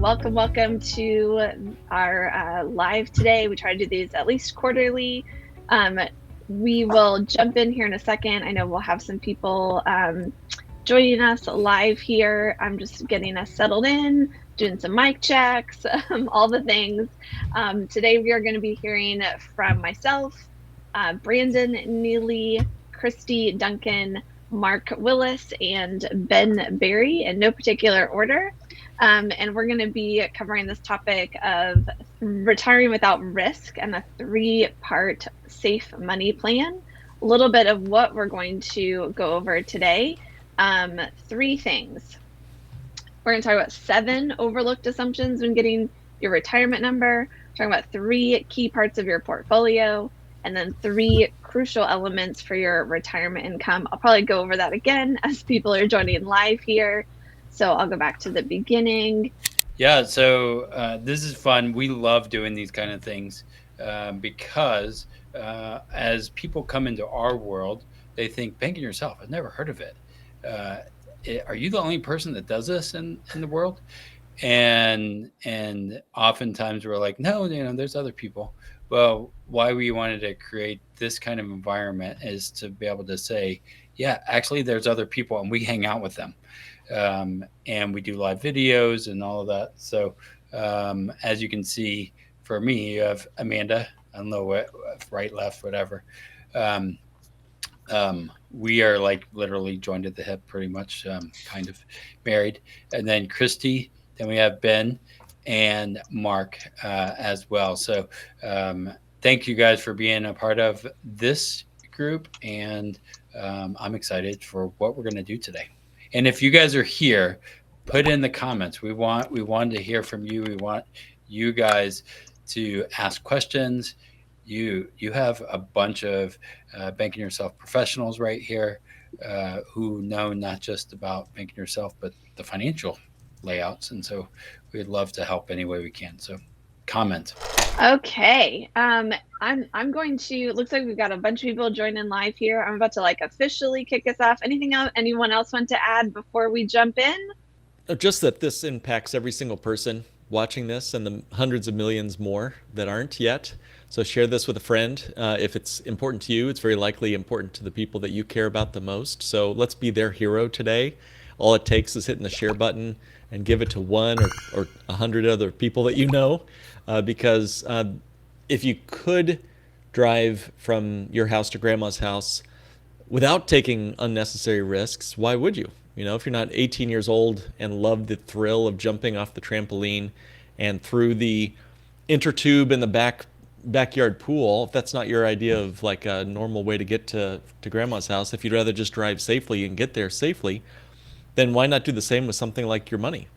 Welcome to our live today. We try to do these at least quarterly. We will jump in here in a second. I know we'll have some people joining us live here. I'm just getting us settled in, doing some mic checks, all the things. Today we are going to be hearing from myself, Brandon Neely, Kristi Duncan, Mark Willis, and Ben Berry in no particular order. And we're going to be covering this topic of retiring without risk and a 3-part safe money plan. A little bit of what we're going to go over today. 3 things. We're going to talk about 7 overlooked assumptions when getting your retirement number. We're talking about 3 key parts of your portfolio, and then 3 crucial elements for your retirement income. I'll probably go over that again as people are joining live here. So I'll go back to the beginning. Yeah, so this is fun. We love doing these kind of things because as people come into our world, they think, banking yourself, I've never heard of it. Are you the only person that does this in the world? And oftentimes we're like, no, there's other people. Well, why we wanted to create this kind of environment is to be able to say, yeah, actually there's other people and we hang out with them. And we do live videos and all of that. So as you can see, for me, you have Amanda, I don't know what, right, left, whatever. We are like literally joined at the hip, pretty much, kind of married. And then Kristi, then we have Ben and Mark as well. So thank you guys for being a part of this group. And I'm excited for what we're going to do today. And if you guys are here, put in the comments. We wanted to hear from you. We want you guys to ask questions. You have a bunch of banking yourself professionals right here who know not just about banking yourself, but the financial layouts. And so we'd love to help any way we can. So comment. Okay. I'm going to, looks like we've got a bunch of people joining live here. I'm about to officially kick us off. Anything else anyone else want to add before we jump in? Just that this impacts every single person watching this and the hundreds of millions more that aren't yet. So share this with a friend. If it's important to you, it's very likely important to the people that you care about the most. So let's be their hero today. All it takes is hitting the share button and give it to 1 or 100 other people that you know. Because if you could drive from your house to grandma's house without taking unnecessary risks, why would you? If you're not 18 years old and love the thrill of jumping off the trampoline and through the intertube in the backyard pool, if that's not your idea of a normal way to get to grandma's house, if you'd rather just drive safely and get there safely, then why not do the same with something like your money?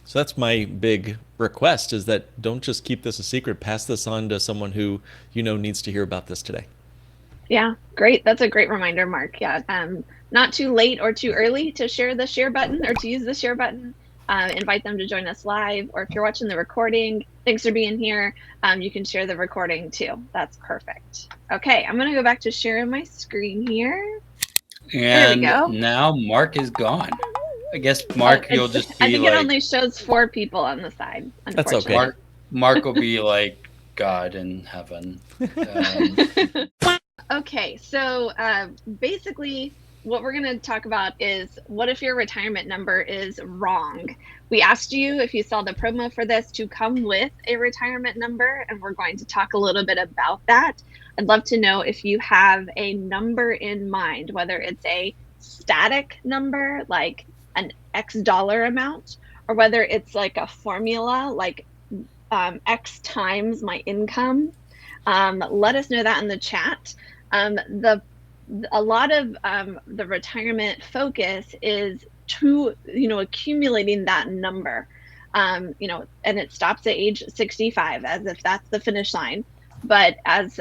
So that's my big request, is that don't just keep this a secret. Pass this on to someone who needs to hear about this today. Yeah, great. That's a great reminder, Mark. Yeah, not too late or too early to share the share button or to use the share button. Invite them to join us live, or if you're watching the recording, thanks for being here. You can share the recording too. That's perfect. Okay, I'm going to go back to sharing my screen here. There we go. Now Mark is gone. I guess, Mark, you'll just be I think it only shows 4 people on the side. That's okay. Mark will be like God in heaven. Okay, so basically what we're going to talk about is, what if your retirement number is wrong? We asked you, if you saw the promo for this, to come with a retirement number, and we're going to talk a little bit about that. I'd love to know if you have a number in mind, whether it's a static number, like an X dollar amount, or whether it's like a formula, like X times my income. Let us know that in the chat. A lot of the retirement focus is to accumulating that number, and it stops at age 65, as if that's the finish line. But as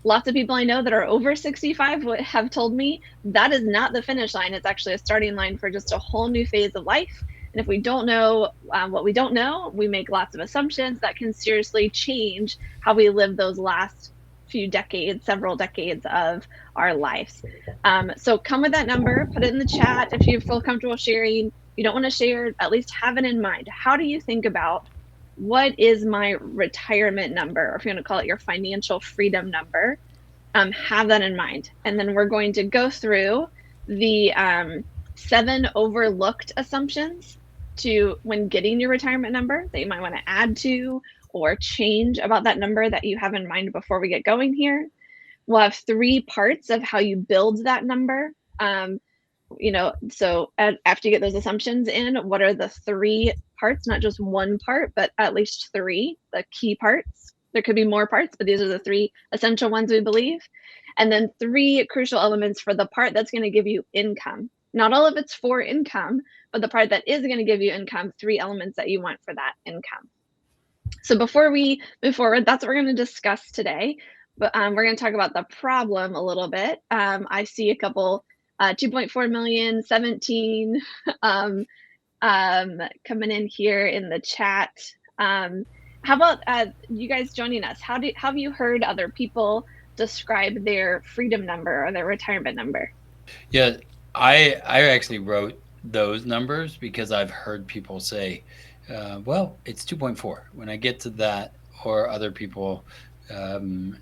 lots of people I know that are over 65 have told me, that is not the finish line. It's actually a starting line for just a whole new phase of life. And if we don't know what we don't know, we make lots of assumptions that can seriously change how we live those last few decades, several decades of our lives. So come with that number, put it in the chat if you feel comfortable sharing. you don't want to share, at least have it in mind. How do you think about what is my retirement number, or if you want to call it your financial freedom number? Have that in mind. And then we're going to go through the 7 overlooked assumptions to when getting your retirement number that you might want to add to or change about that number that you have in mind before we get going here. We'll have 3 parts of how you build that number. So after you get those assumptions in, what are the 3 parts, not just one part, but at least 3, the key parts. There could be more parts, but these are the 3 essential ones we believe. And then 3 crucial elements for the part that's going to give you income. Not all of it's for income, but the part that is going to give you income, 3 elements that you want for that income. So before we move forward, that's what we're going to discuss today. But we're going to talk about the problem a little bit. I see a couple 2.4 million, 17 coming in here in the chat. How about you guys joining us? Have you heard other people describe their freedom number or their retirement number? Yeah, I actually wrote those numbers because I've heard people say, well, it's 2.4 when I get to that, or other people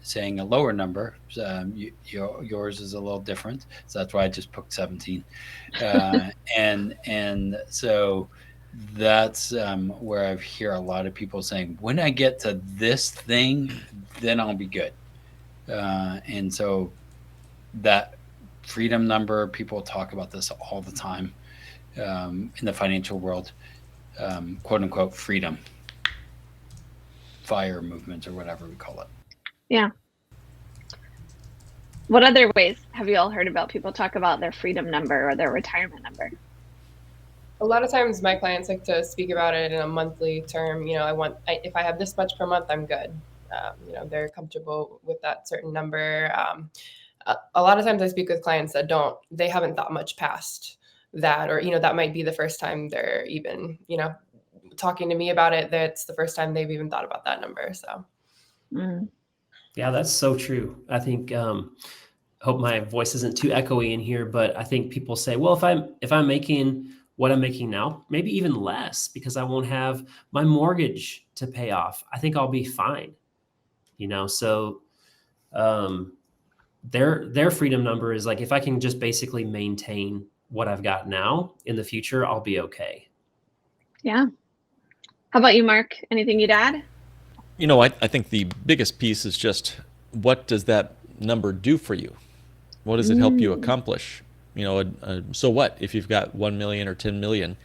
saying a lower number. Yours is a little different, so that's why I just put 17. And so that's where I hear a lot of people saying, when I get to this thing, then I'll be good. And so that freedom number, people talk about this all the time in the financial world, quote unquote freedom, fire movement, or whatever we call it. Yeah. What other ways have you all heard about people talk about their freedom number or their retirement number? A lot of times my clients like to speak about it in a monthly term. If I have this much per month, I'm good. They're comfortable with that certain number. A lot of times I speak with clients that they haven't thought much past that, or, that might be the first time they're even, talking to me about it. That's the first time they've even thought about that number. So. Yeah, that's so true. I think, hope my voice isn't too echoey in here, but I think people say, well, if I'm making what I'm making now, maybe even less, because I won't have my mortgage to pay off, I think I'll be fine. So their freedom number is like, if I can just basically maintain what I've got now, in the future, I'll be okay. Yeah. How about you, Mark? Anything you'd add? I think the biggest piece is just, what does that number do for you? What does it help you accomplish? So what if you've got 1 million or 10 million,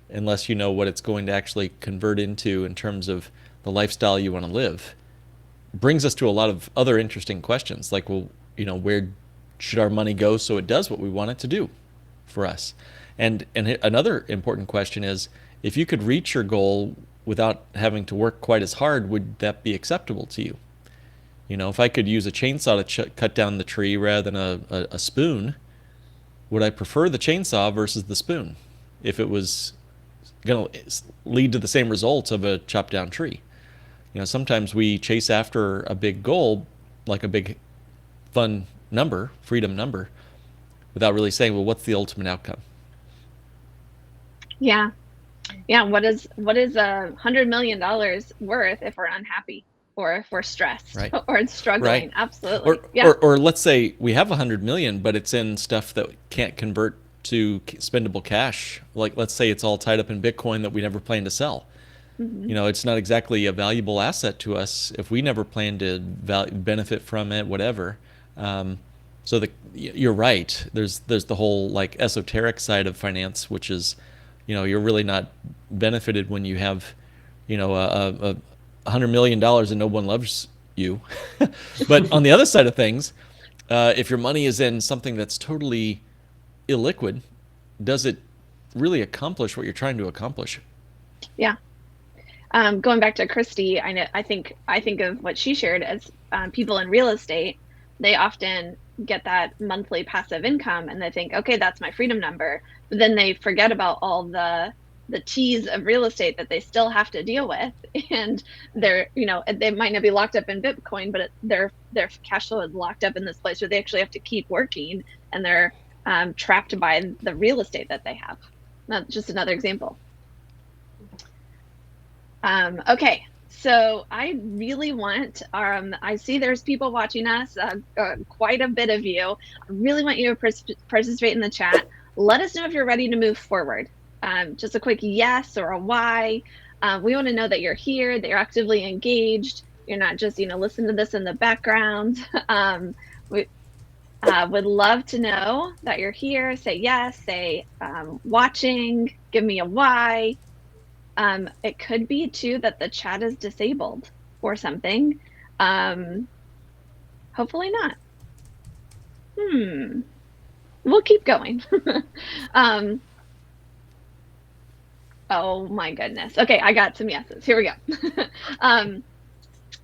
unless you know what it's going to actually convert into in terms of the lifestyle you want to live? Brings us to a lot of other interesting questions, like, well, where should our money go so it does what we want it to do for us? And another important question is, if you could reach your goal without having to work quite as hard, would that be acceptable to you? If I could use a chainsaw to cut down the tree rather than a spoon, would I prefer the chainsaw versus the spoon if it was going to lead to the same results of a chopped down tree? Sometimes we chase after a big goal, like a big fun number, freedom number, without really saying, well, what's the ultimate outcome? Yeah. What is $100 million worth if we're unhappy, or if we're stressed, right, or struggling? Right. Absolutely. Or let's say we have 100 million, but it's in stuff that can't convert to spendable cash. Like, let's say it's all tied up in Bitcoin that we never plan to sell. It's not exactly a valuable asset to us if we never plan to benefit from it, whatever. So you're right. There's the whole like esoteric side of finance, which is, you're really not benefited when you have, $100 million and no one loves you. But on the other side of things, if your money is in something that's totally illiquid, does it really accomplish what you're trying to accomplish? Yeah. Going back to Kristi, I think of what she shared as people in real estate. They often get that monthly passive income and they think, okay, that's my freedom number. But then they forget about all the T's of real estate that they still have to deal with. And they might not be locked up in Bitcoin, but their cash flow is locked up in this place where they actually have to keep working, and they're trapped by the real estate that they have. Not just another example. Okay, so I really want, I see there's people watching us, quite a bit of you. I really want you to participate in the chat. Let us know if you're ready to move forward. Just a quick yes or a why. We want to know that you're here, that you're actively engaged. You're not just, listen to this in the background. We would love to know that you're here. Say yes, say watching, give me a why. It could be too that the chat is disabled or something. Hopefully not. We'll keep going. Oh my goodness. Okay, I got some yeses. Here we go.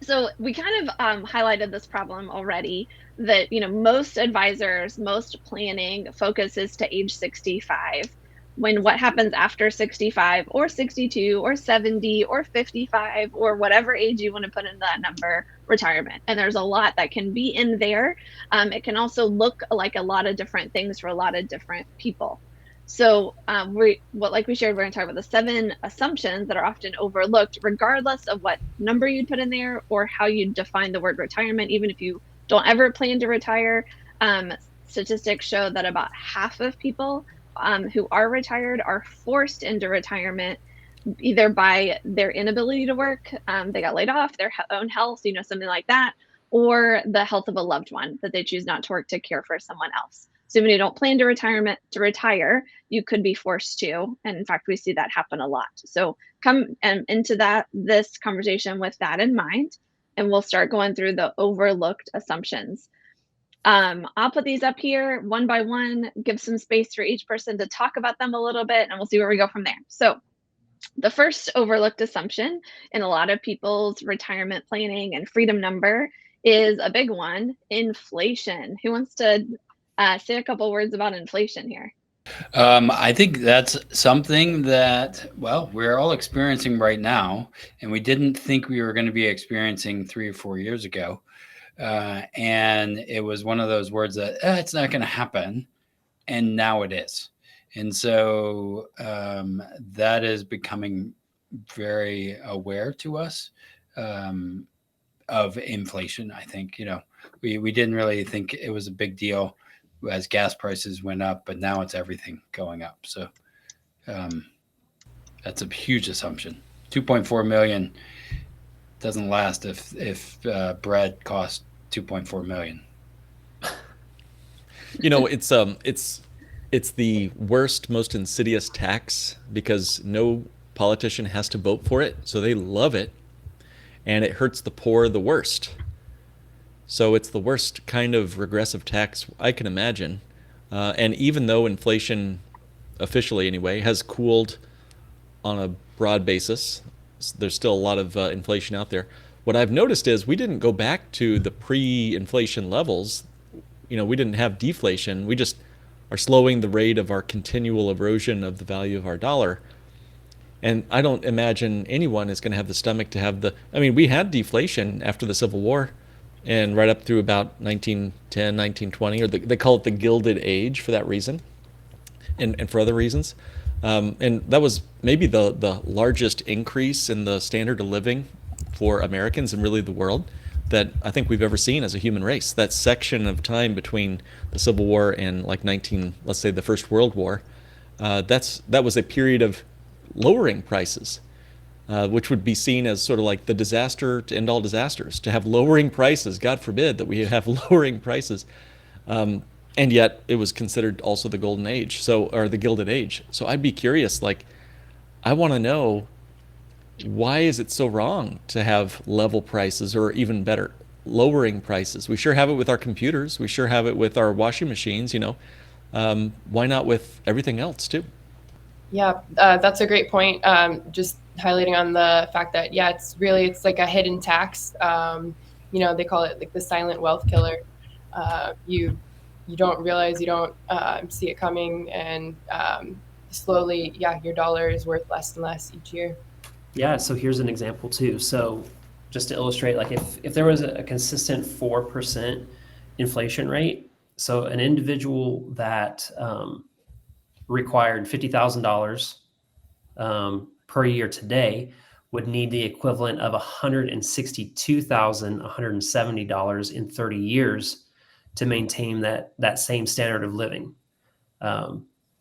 So we kind of highlighted this problem already, that most advisors, most planning focuses to age 65, when what happens after 65 or 62 or 70 or 55 or whatever age you want to put in that number, retirement. And there's a lot that can be in there. It can also look like a lot of different things for a lot of different people. So like we shared, we're going to talk about the 7 assumptions that are often overlooked, regardless of what number you put in there or how you define the word retirement. Even if you don't ever plan to retire, statistics show that about half of people who are retired are forced into retirement, either by their inability to work, they got laid off, their own health, something like that, or the health of a loved one that they choose not to work to care for someone else. So when you don't plan to retire, you could be forced to. And in fact, we see that happen a lot. So come into this conversation with that in mind, and we'll start going through the overlooked assumptions. I'll put these up here one by one, give some space for each person to talk about them a little bit, and we'll see where we go from there. So the first overlooked assumption in a lot of people's retirement planning and freedom number is a big one: inflation. Who wants to say a couple words about inflation here? I think that's something that, well, we're all experiencing right now, and we didn't think we were going to be experiencing 3 or 4 years ago. And it was one of those words that it's not going to happen. And now it is. And so that is becoming very aware to us of inflation. I think, we didn't really think it was a big deal as gas prices went up, but now it's everything going up. So that's a huge assumption. 2.4 million doesn't last if bread costs 2.4 million. It's the worst, most insidious tax because no politician has to vote for it, so they love it, and it hurts the poor the worst. So it's the worst kind of regressive tax I can imagine. And even though inflation, officially anyway, has cooled on a broad basis, there's still a lot of inflation out there. What I've noticed is we didn't go back to the pre-inflation levels. We didn't have deflation. We just are slowing the rate of our continual erosion of the value of our dollar. And I don't imagine anyone is going to have the stomach to have we had deflation after the Civil War and right up through about 1910, 1920, or they call it the Gilded Age for that reason and for other reasons. And that was maybe the largest increase in the standard of living for Americans and really the world that I think we've ever seen as a human race. That section of time between the Civil War and let's say the First World War, that was a period of lowering prices, which would be seen as sort of like the disaster to end all disasters, to have lowering prices. God forbid that we have lowering prices. And yet it was considered also the Golden Age, or the Gilded Age. So I'd be curious, I want to know, why is it so wrong to have level prices, or even better, lowering prices? We sure have it with our computers. We sure have it with our washing machines, why not with everything else too? Yeah, that's a great point. Just highlighting on the fact that, it's like a hidden tax. They call it like the silent wealth killer. You don't realize, you don't see it coming, and slowly, your dollar is worth less and less each year. Yeah, so here's an example too. So just to illustrate, if there was a consistent 4% inflation rate, so an individual that required $50,000 per year today would need the equivalent of $162,170 in 30 years to maintain that same standard of living.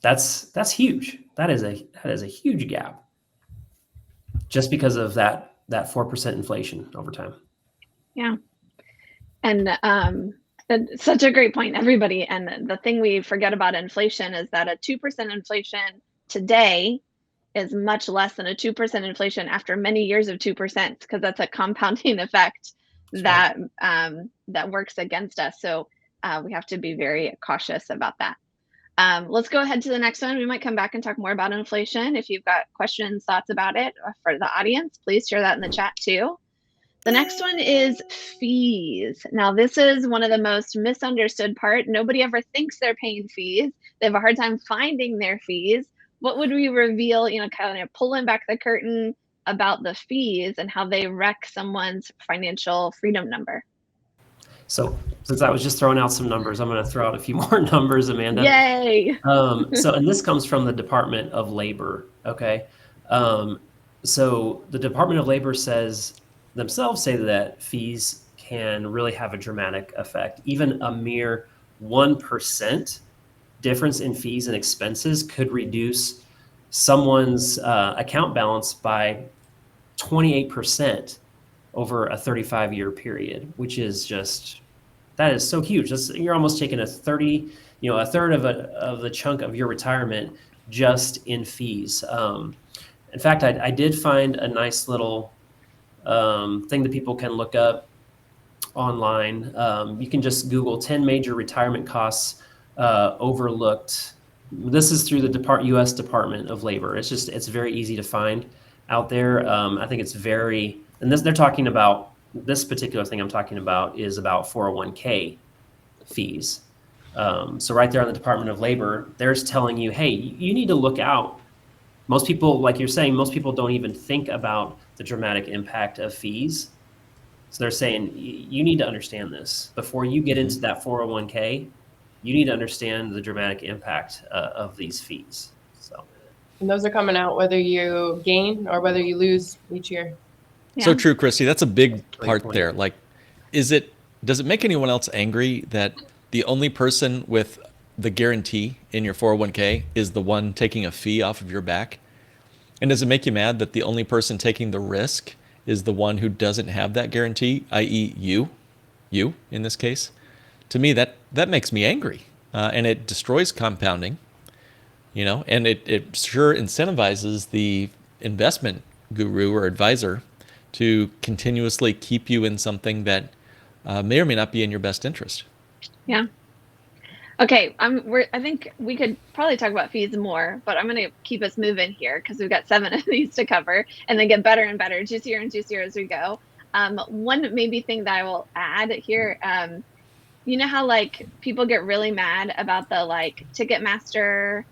That's huge. That is a huge gap, just because of that 4% inflation over time. Yeah. And such a great point, everybody. And the thing we forget about inflation is that a 2% inflation today is much less than a 2% inflation after many years of 2%, because that's a compounding effect that that works against us. So we have to be very cautious about that. Let's go ahead to the next one. We might come back and talk more about inflation. If you've got questions, thoughts about it for the audience, please share that in the chat too. The next one is fees. Now, this is one of the most misunderstood part. Nobody ever thinks they're paying fees. They have a hard time finding their fees. What would we reveal, kind of pulling back the curtain about the fees and how they wreck someone's financial freedom number? So since I was just throwing out some numbers, I'm going to throw out a few more numbers, Amanda. Yay! And this comes from the Department of Labor. Okay. So the Department of Labor themselves say that fees can really have a dramatic effect. Even a mere 1% difference in fees and expenses could reduce someone's account balance by 28% over a 35-year period, which is that is so huge. You're almost taking a third of the chunk of your retirement just in fees. In fact, I did find a nice little thing that people can look up online. You can just Google 10 major retirement costs overlooked. This is through the U.S. Department of Labor. It's very easy to find out there. I think it's they're talking about, this particular thing I'm talking about is about 401k fees. So right there on the Department of Labor, there's telling you, hey, you need to look out. Most people, like you're saying, most people don't even think about the dramatic impact of fees. So they're saying you need to understand this before you get into that 401k. You need to understand the dramatic impact of these fees. And those are coming out whether you gain or whether you lose each year. Yeah. So true, Kristi. That's a big part there. Like, does it make anyone else angry that the only person with the guarantee in your 401k is the one taking a fee off of your back? And does it make you mad that the only person taking the risk is the one who doesn't have that guarantee, i.e. you in this case? To me, that makes me angry. And it destroys compounding, and it sure incentivizes the investment guru or advisor to continuously keep you in something that may or may not be in your best interest. Yeah. Okay. I think we could probably talk about fees more, but I'm going to keep us moving here because we've got 7 of these to cover and then get better and better, juicier and juicier as we go. One maybe thing that I will add here, you know how like people get really mad about the like Ticketmaster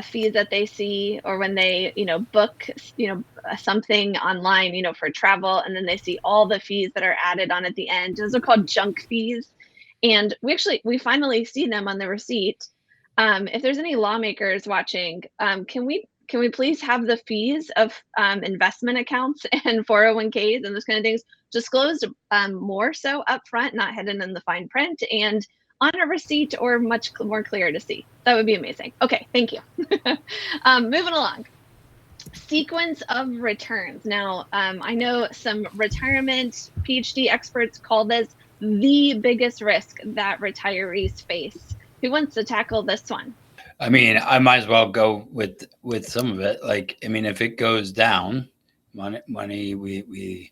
fees that they see, or when they, book, something online, for travel, and then they see all the fees that are added on at the end. Those are called junk fees. And we finally see them on the receipt. If there's any lawmakers watching, can we please have the fees of investment accounts and 401ks and those kind of things disclosed more so upfront, not hidden in the fine print and on a receipt, or much more clear to see? That would be amazing. Okay, thank you. Moving along. Sequence of returns. Now, I know some retirement PhD experts call this the biggest risk that retirees face. Who wants to tackle this one? I mean, I might as well go with some of it. Like, I mean, if it goes down, money we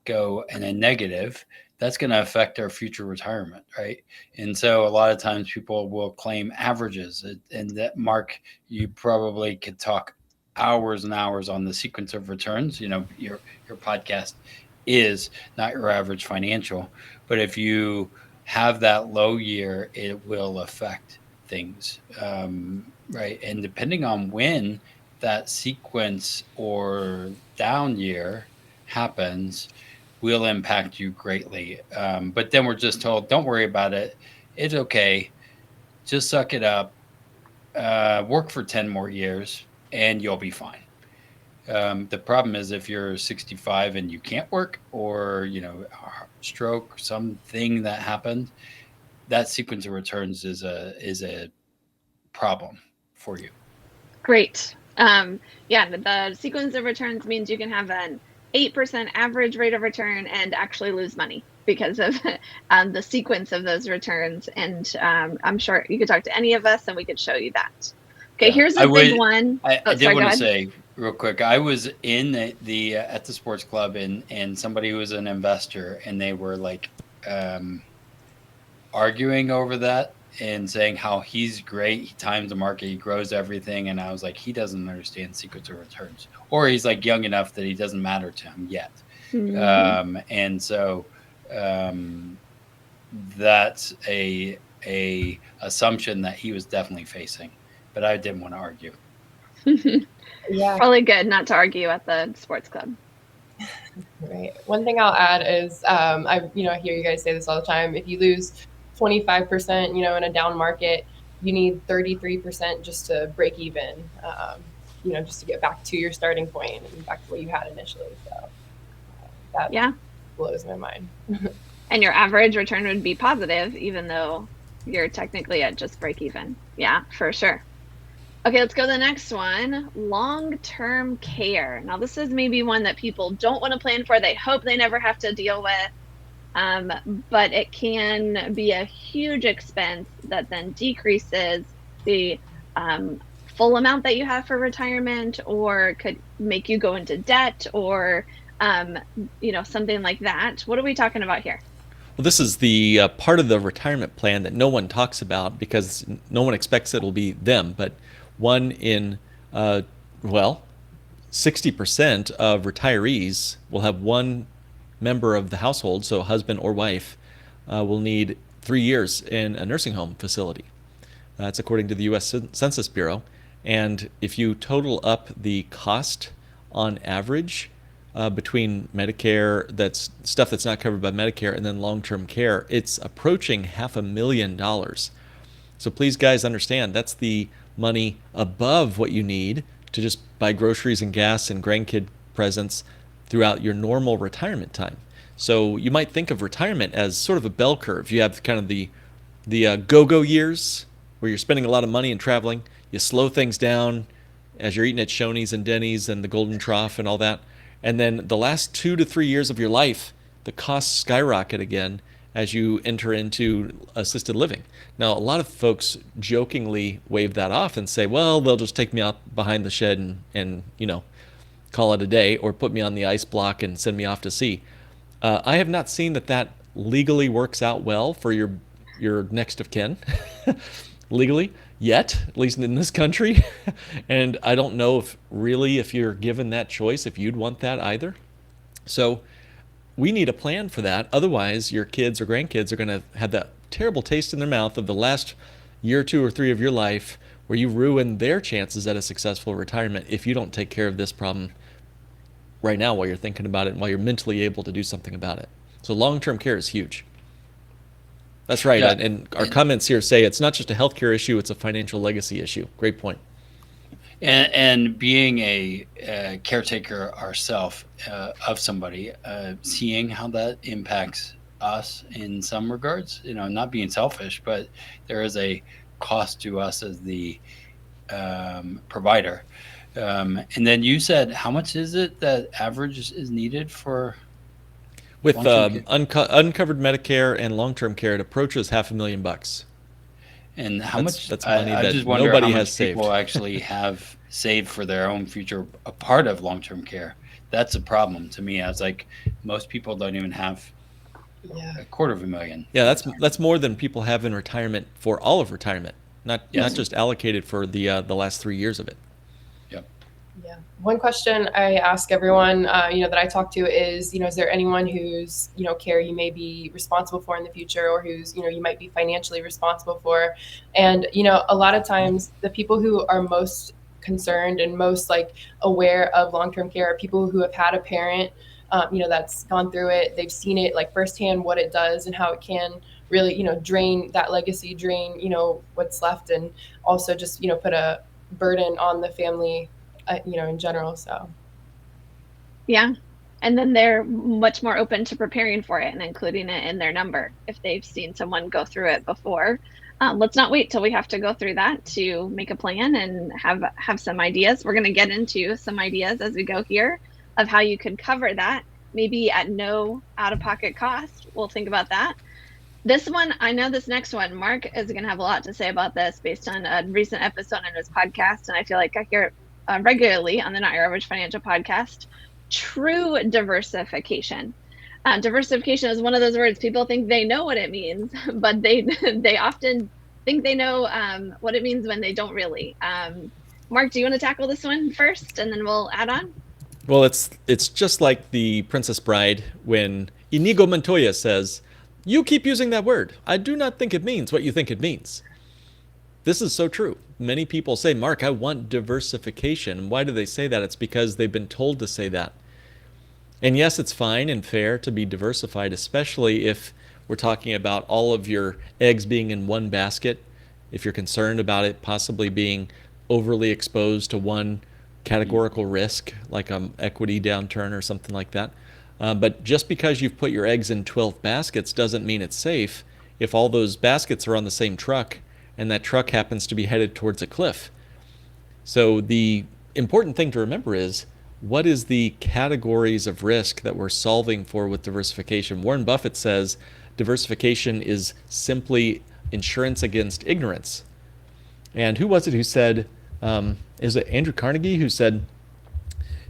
go in a negative, that's going to affect our future retirement, right? And so a lot of times people will claim averages, and that, Mark, you probably could talk hours and hours on the sequence of returns. Your podcast is not your average financial, but if you have that low year, it will affect things, right? And depending on when that sequence or down year happens, will impact you greatly. But then we're just told, don't worry about it. It's okay. Just suck it up. work for 10 more years and you'll be fine. The problem is if you're 65 and you can't work, or stroke, something that happened, that sequence of returns is a problem for you. Great. Yeah, the sequence of returns means you can have an 8% average rate of return and actually lose money because of the sequence of those returns. And I'm sure you could talk to any of us and we could show you that. Okay, Yeah. here's a big one. I did Sorry, go want to ahead. say real quick, I was in the at the sports club, and somebody was an investor, and they were like arguing over that and saying how he's great, he times the market, he grows everything, and I was like, he doesn't understand sequence of returns, or he's like young enough that he doesn't matter to him yet. And so that's a assumption that he was definitely facing, but I didn't want to argue. Yeah. Probably good not to argue at the sports club. Right. One thing I'll add is I hear you guys say this all the time. If you lose 25%, in a down market, you need 33% just to break even. Just to get back to your starting point and back to what you had initially. So that blows my mind. And your average return would be positive, even though you're technically at just break even. Yeah, for sure. Okay, let's go to the next one. Long-term care. Now, this is maybe one that people don't want to plan for. They hope they never have to deal with. But it can be a huge expense that then decreases the full amount that you have for retirement, or could make you go into debt, or something like that. What are we talking about here? Well, this is the part of the retirement plan that no one talks about because no one expects it'll be them. But one in, 60% of retirees will have one member of the household, so husband or wife, will need 3 years in a nursing home facility. That's according to the U.S. Census Bureau. And if you total up the cost on average between Medicare, that's stuff that's not covered by Medicare, and then long-term care, it's approaching $500,000. So please, guys, understand that's the money above what you need to just buy groceries and gas and grandkid presents throughout your normal retirement time. So you might think of retirement as sort of a bell curve. You have kind of the go-go years where you're spending a lot of money and traveling. You slow things down as you're eating at Shoney's and Denny's and the Golden Trough and all that. And then the last 2 to 3 years of your life, the costs skyrocket again as you enter into assisted living. Now, a lot of folks jokingly wave that off and say, well, they'll just take me out behind the shed and call it a day, or put me on the ice block and send me off to sea. I have not seen that legally works out well for your next of kin legally yet, at least in this country. And I don't know if you're given that choice, if you'd want that either. So we need a plan for that. Otherwise, your kids or grandkids are going to have that terrible taste in their mouth of the last year, 2 or 3 of your life, where you ruin their chances at a successful retirement if you don't take care of this problem right now while you're thinking about it and while you're mentally able to do something about it. So long-term care is huge. That's right. Yeah. And our comments here say it's not just a healthcare issue, it's a financial legacy issue. Great point. And being a caretaker ourselves of somebody, seeing how that impacts us in some regards, not being selfish, but there is a cost to us as the provider. And then you said, how much is it that average is needed for? With uncovered Medicare and long-term care, it approaches $500,000. And how much? That's money I that just wonder nobody how has much saved. people actually have saved for their own future, a part of long-term care. That's a problem to me. I was like, most people don't even have $250,000. Yeah, that's more than people have in retirement for all of retirement, not just allocated for the last 3 years of it. Yeah. One question I ask everyone, that I talk to is, is there anyone whose, care you may be responsible for in the future, or who's, you might be financially responsible for? And, a lot of times the people who are most concerned and most aware of long-term care are people who have had a parent, that's gone through it. They've seen it firsthand, what it does and how it can really, drain that legacy, drain, what's left, and also just, put a burden on the family, in general. So. Yeah. And then they're much more open to preparing for it and including it in their number if they've seen someone go through it before. Let's not wait till we have to go through that to make a plan and have some ideas. We're going to get into some ideas as we go here of how you could cover that, maybe at no out-of-pocket cost. We'll think about that. This one, I know this next one, Mark is going to have a lot to say about this based on a recent episode on his podcast. And I feel like I hear it regularly on the Not Your Average Financial podcast. True diversification. Diversification is one of those words people think they know what it means, but they often think they know what it means when they don't really. Mark, do you want to tackle this one first, and then we'll add on? Well, it's just like the Princess Bride when Inigo Montoya says, "You keep using that word. I do not think it means what you think it means." This is so true. Many people say, "Mark, I want diversification." Why do they say that? It's because they've been told to say that. And yes, it's fine and fair to be diversified, especially if we're talking about all of your eggs being in one basket. If you're concerned about it possibly being overly exposed to one categorical risk, like an equity downturn or something like that. But just because you've put your eggs in 12 baskets doesn't mean it's safe if all those baskets are on the same truck and that truck happens to be headed towards a cliff. So the important thing to remember is, what is the categories of risk that we're solving for with diversification? Warren Buffett says diversification is simply insurance against ignorance. And who was it who said, is it Andrew Carnegie who said,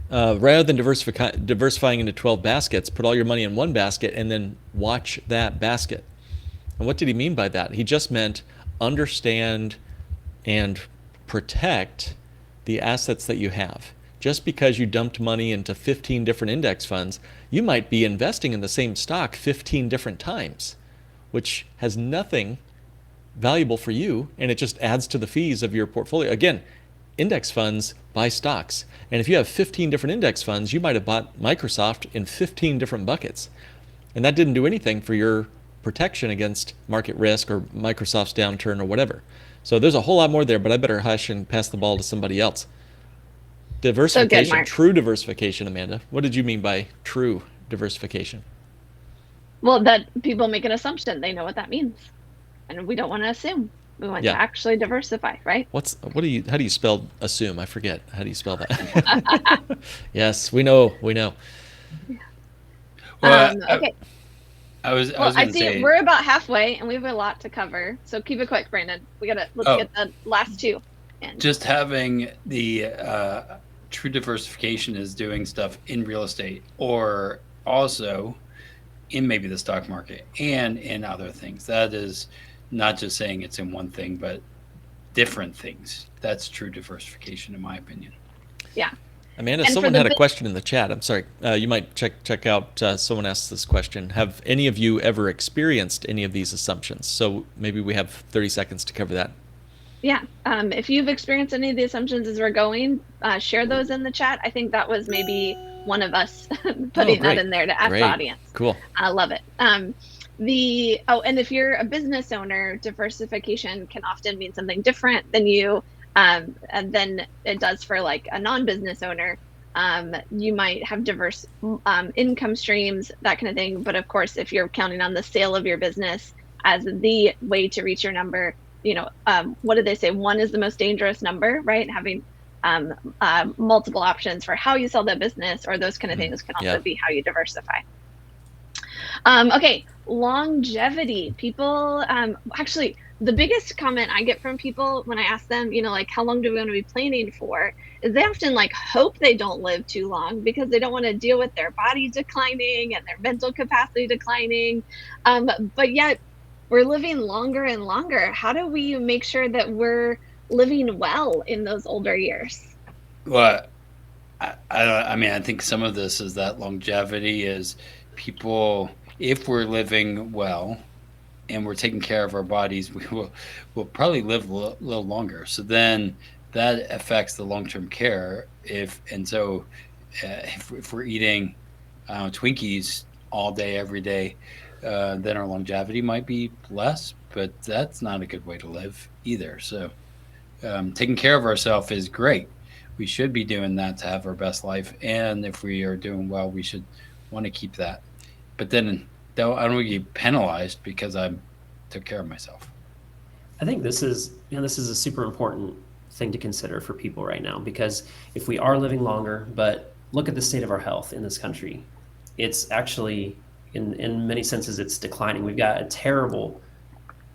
rather than diversifying into 12 baskets, put all your money in one basket and then watch that basket. And what did he mean by that? He just meant understand and protect the assets that you have. Just because you dumped money into 15 different index funds, you might be investing in the same stock 15 different times, which has nothing valuable for you, and it just adds to the fees of your portfolio. Again, index funds buy stocks. And if you have 15 different index funds, you might have bought Microsoft in 15 different buckets. And that didn't do anything for your protection against market risk or Microsoft's downturn or whatever. So there's a whole lot more there, but I better hush and pass the ball to somebody else. Diversification, So good, Mark. True diversification, Amanda. What did you mean by true diversification? Well, that people make an assumption. They know what that means. And we don't want to assume. We want to actually diversify, right? How do you spell assume? I forget. How do you spell that? Yes, we know. Well, Okay. I say we're about halfway and we have a lot to cover. So keep it quick, Brandon. Let's get the last two in. Just having the true diversification is doing stuff in real estate or also in maybe the stock market and in other things. That is not just saying it's in one thing, but different things. That's true diversification, in my opinion. Yeah. Amanda, someone had a question in the chat. I'm sorry. You might check out. Someone asked this question. Have any of you ever experienced any of these assumptions? So maybe we have 30 seconds to cover that. Yeah. If you've experienced any of the assumptions as we're going, share those in the chat. I think that was maybe one of us putting that in there to ask the audience. Cool. I love it. And if you're a business owner, diversification can often mean something different than than it does for like a non-business owner. You might have diverse income streams, that kind of thing. But of course, if you're counting on the sale of your business as the way to reach your number, what did they say? One is the most dangerous number, right? Having multiple options for how you sell that business or those kind of things can also be how you diversify. Okay, longevity. People, actually, the biggest comment I get from people when I ask them, like, how long do we want to be planning for, is they often hope they don't live too long because they don't want to deal with their body declining and their mental capacity declining. But yet we're living longer and longer. How do we make sure that we're living well in those older years? Well, I think some of this is that longevity is people, if we're living well and we're taking care of our bodies, we'll probably live a little longer. So then that affects the long-term care. If we're eating Twinkies all day, every day, then our longevity might be less, but that's not a good way to live either. So taking care of ourselves is great. We should be doing that to have our best life. And if we are doing well, we should want to keep that. But then though I don't get penalized because I took care of myself. I think this is a super important thing to consider for people right now, because if we are living longer, but look at the state of our health in this country, it's actually in many senses it's declining. We've got a terrible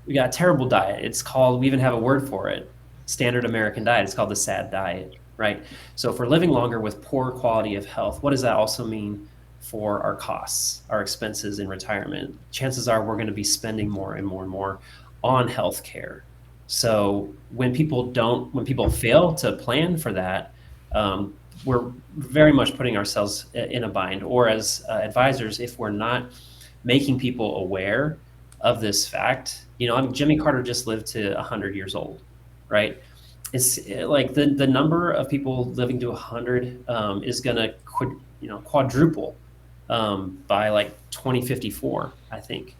diet. It's called, we even have a word for it, standard American diet. It's called the SAD diet, right? So if we're living longer with poor quality of health, what does that also mean for our costs, our expenses in retirement? Chances are we're going to be spending more and more and more on healthcare. So when people fail to plan for that, we're very much putting ourselves in a bind. Or as advisors, if we're not making people aware of this fact, Jimmy Carter just lived to 100 years old, right? It's like the number of people living to 100 is going to quadruple by like 2054, I think.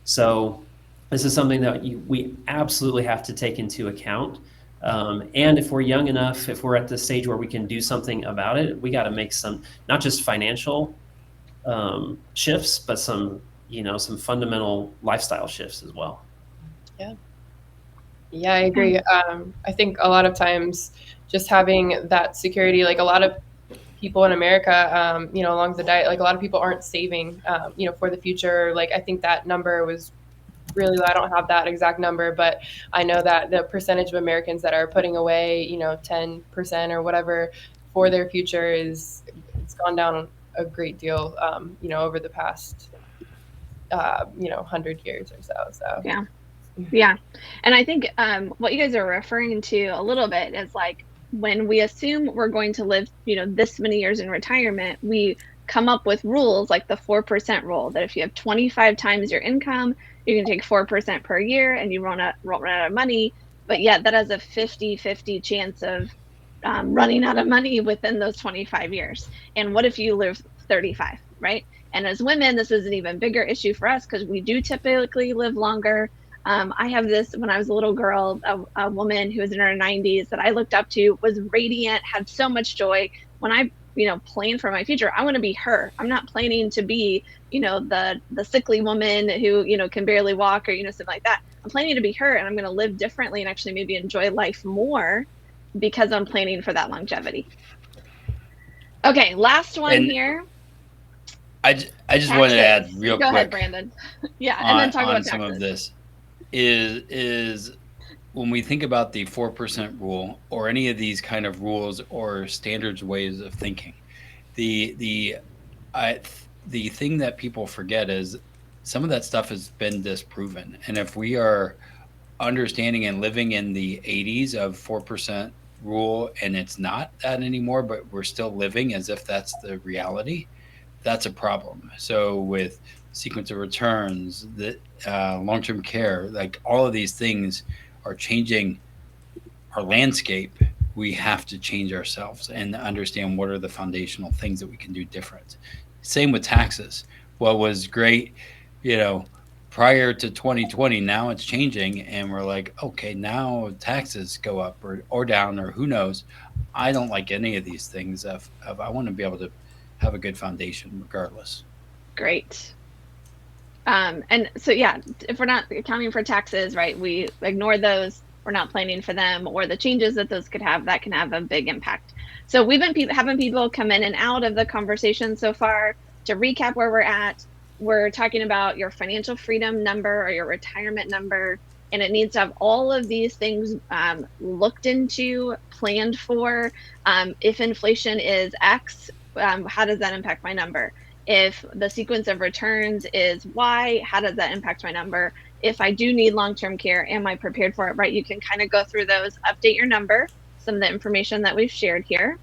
So this is something that we absolutely have to take into account. And if we're young enough, if we're at the stage where we can do something about it, we got to make some, not just financial shifts, but some fundamental lifestyle shifts as well. Yeah, I agree. I think a lot of times just having that security, like a lot of people in America, along the diet, like a lot of people aren't saving, for the future. Like I think that number was really low. I don't have that exact number, but I know that the percentage of Americans that are putting away, 10% or whatever for their future it's gone down a great deal, over the past, 100 years or so. So yeah. And I think what you guys are referring to a little bit is like when we assume we're going to live, this many years in retirement, we come up with rules like the 4% rule, that if you have 25 times your income, you can take 4% per year and you won't run out of money. But yet that has a 50-50 chance of running out of money within those 25 years. And what if you live 35, right? And as women, this is an even bigger issue for us because we do typically live longer. I have this, when I was a little girl, a woman who was in her 90s that I looked up to, was radiant, had so much joy. When I plan for my future, I want to be her. I'm not planning to be, the sickly woman who, can barely walk or, something like that. I'm planning to be her, and I'm going to live differently and actually maybe enjoy life more because I'm planning for that longevity. Okay, last one here. I just wanted to add real quick. Go ahead, Brandon. Yeah, and then talk about some taxes. of this is when we think about the 4% rule or any of these kind of rules or standards ways of thinking, the thing that people forget is some of that stuff has been disproven. And if we are understanding and living in the 80s of 4% rule and it's not that anymore, but we're still living as if that's the reality, that's a problem. So with sequence of returns, the long-term care, like all of these things are changing our landscape. We have to change ourselves and understand what are the foundational things that we can do different. Same with taxes. What was great, prior to 2020, now it's changing and we're like, okay, now taxes go up or down or who knows. I don't like any of these things of I want to be able to have a good foundation regardless. Great. And so, if we're not accounting for taxes, right, we ignore those, we're not planning for them, or the changes that those could have, that can have a big impact. So we've been having people come in and out of the conversation so far. To recap where we're at, we're talking about your financial freedom number or your retirement number, and it needs to have all of these things looked into, planned for. If inflation is X, how does that impact my number? If the sequence of returns is Y, how does that impact my number? If I do need long-term care, am I prepared for it, right? You can kind of go through those, update your number, some of the information that we've shared here.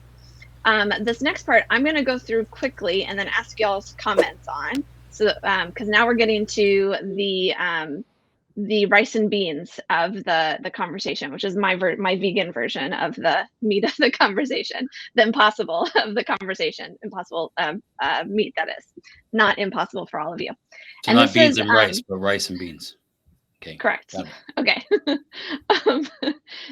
This next part, I'm going to go through quickly and then ask y'all's comments on. So, because now we're getting to the the rice and beans of the conversation, which is my vegan version of the meat of the conversation, the impossible of the conversation, impossible meat, that is, not impossible for all of you. So And not this beans is and rice, but rice and beans. Okay. correct. Okay.